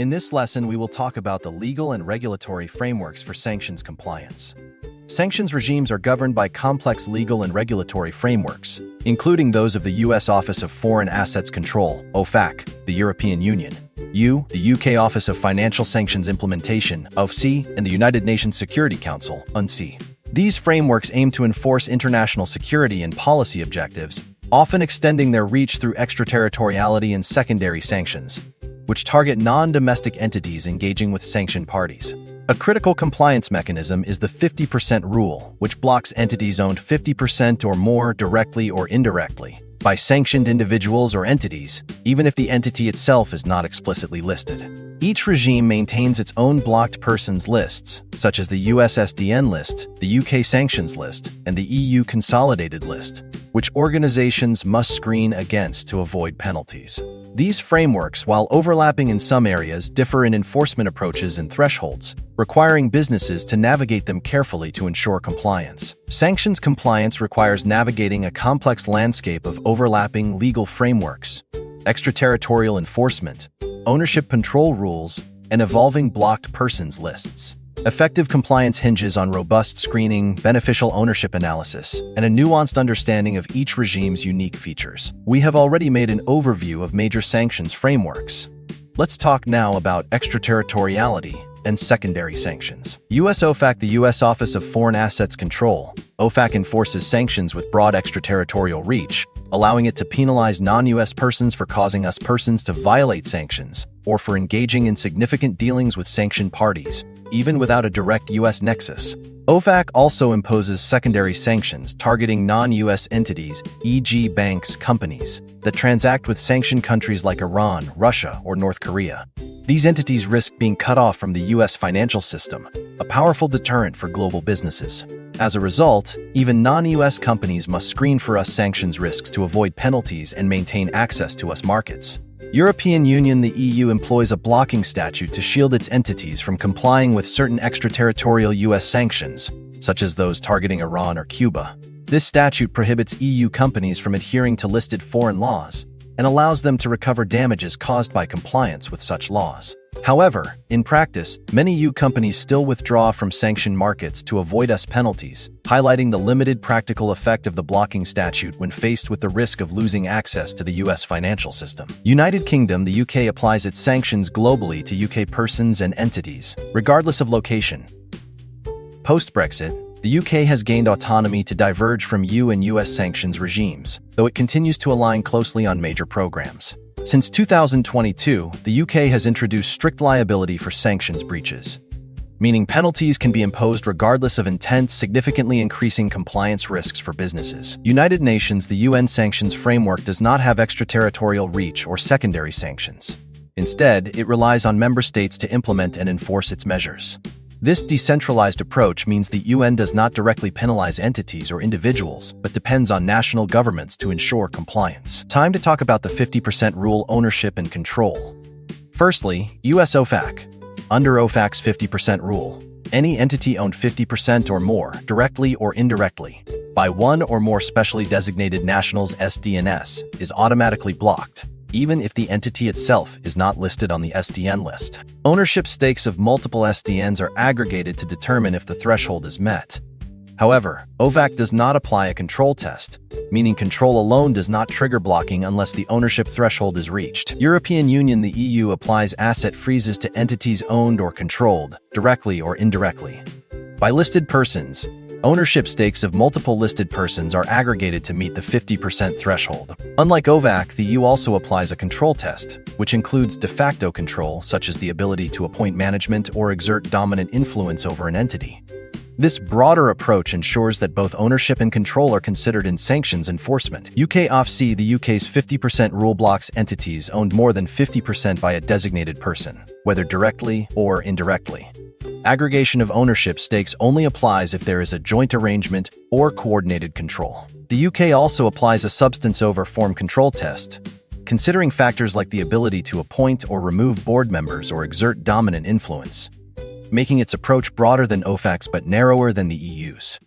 In this lesson, we will talk about the legal and regulatory frameworks for sanctions compliance. Sanctions regimes are governed by complex legal and regulatory frameworks, including those of the U.S. Office of Foreign Assets Control, OFAC, the European Union, the UK Office of Financial Sanctions Implementation, OFAC, and the United Nations Security Council, UNSI. These frameworks aim to enforce international security and policy objectives, often extending their reach through extraterritoriality and secondary sanctions, which target non-domestic entities engaging with sanctioned parties. A critical compliance mechanism is the 50% rule, which blocks entities owned 50% or more directly or indirectly by sanctioned individuals or entities, even if the entity itself is not explicitly listed. Each regime maintains its own blocked persons lists, such as the US SDN list, the UK sanctions list, and the EU consolidated list, which organizations must screen against to avoid penalties. These frameworks, while overlapping in some areas, differ in enforcement approaches and thresholds, requiring businesses to navigate them carefully to ensure compliance. Sanctions compliance requires navigating a complex landscape of overlapping legal frameworks, extraterritorial enforcement, ownership control rules, and evolving blocked persons lists. Effective compliance hinges on robust screening, beneficial ownership analysis, and a nuanced understanding of each regime's unique features. We have already made an overview of major sanctions frameworks. Let's talk now about extraterritoriality and secondary sanctions. U.S. OFAC, the U.S. Office of Foreign Assets Control, OFAC enforces sanctions with broad extraterritorial reach, allowing it to penalize non-U.S. persons for causing U.S. persons to violate sanctions or for engaging in significant dealings with sanctioned parties, even without a direct U.S. nexus. OFAC also imposes secondary sanctions targeting non-U.S. entities, e.g. banks, companies, that transact with sanctioned countries like Iran, Russia, or North Korea. These entities risk being cut off from the U.S. financial system, a powerful deterrent for global businesses. As a result, even non-U.S. companies must screen for U.S. sanctions risks to avoid penalties and maintain access to U.S. markets. European Union, the EU employs a blocking statute to shield its entities from complying with certain extraterritorial U.S. sanctions, such as those targeting Iran or Cuba. This statute prohibits EU companies from adhering to listed foreign laws and allows them to recover damages caused by compliance with such laws. However, in practice, many EU companies still withdraw from sanctioned markets to avoid U.S. penalties, highlighting the limited practical effect of the blocking statute when faced with the risk of losing access to the U.S. financial system. United Kingdom, the UK applies its sanctions globally to UK persons and entities, regardless of location. Post-Brexit, the UK has gained autonomy to diverge from EU and US sanctions regimes, though it continues to align closely on major programs. Since 2022, the UK has introduced strict liability for sanctions breaches, meaning penalties can be imposed regardless of intent, significantly increasing compliance risks for businesses. United Nations, the UN sanctions framework does not have extraterritorial reach or secondary sanctions. Instead, it relies on member states to implement and enforce its measures. This decentralized approach means the UN does not directly penalize entities or individuals, but depends on national governments to ensure compliance. Time to talk about the 50% rule, ownership and control. Firstly, US OFAC. Under OFAC's 50% rule, any entity owned 50% or more, directly or indirectly, by one or more specially designated nationals SDNs, is automatically blocked, even if the entity itself is not listed on the SDN list. Ownership stakes of multiple SDNs are aggregated to determine if the threshold is met. However, OFAC does not apply a control test, meaning control alone does not trigger blocking unless the ownership threshold is reached. European Union, the EU applies asset freezes to entities owned or controlled, directly or indirectly, by listed persons. Ownership stakes of multiple listed persons are aggregated to meet the 50% threshold. Unlike OFAC, the EU also applies a control test, which includes de facto control, such as the ability to appoint management or exert dominant influence over an entity. This broader approach ensures that both ownership and control are considered in sanctions enforcement. UK OFAC, the UK's 50% rule blocks entities owned more than 50% by a designated person, whether directly or indirectly. Aggregation of ownership stakes only applies if there is a joint arrangement or coordinated control. The UK also applies a substance over form control test, considering factors like the ability to appoint or remove board members or exert dominant influence, making its approach broader than OFAC's but narrower than the EU's.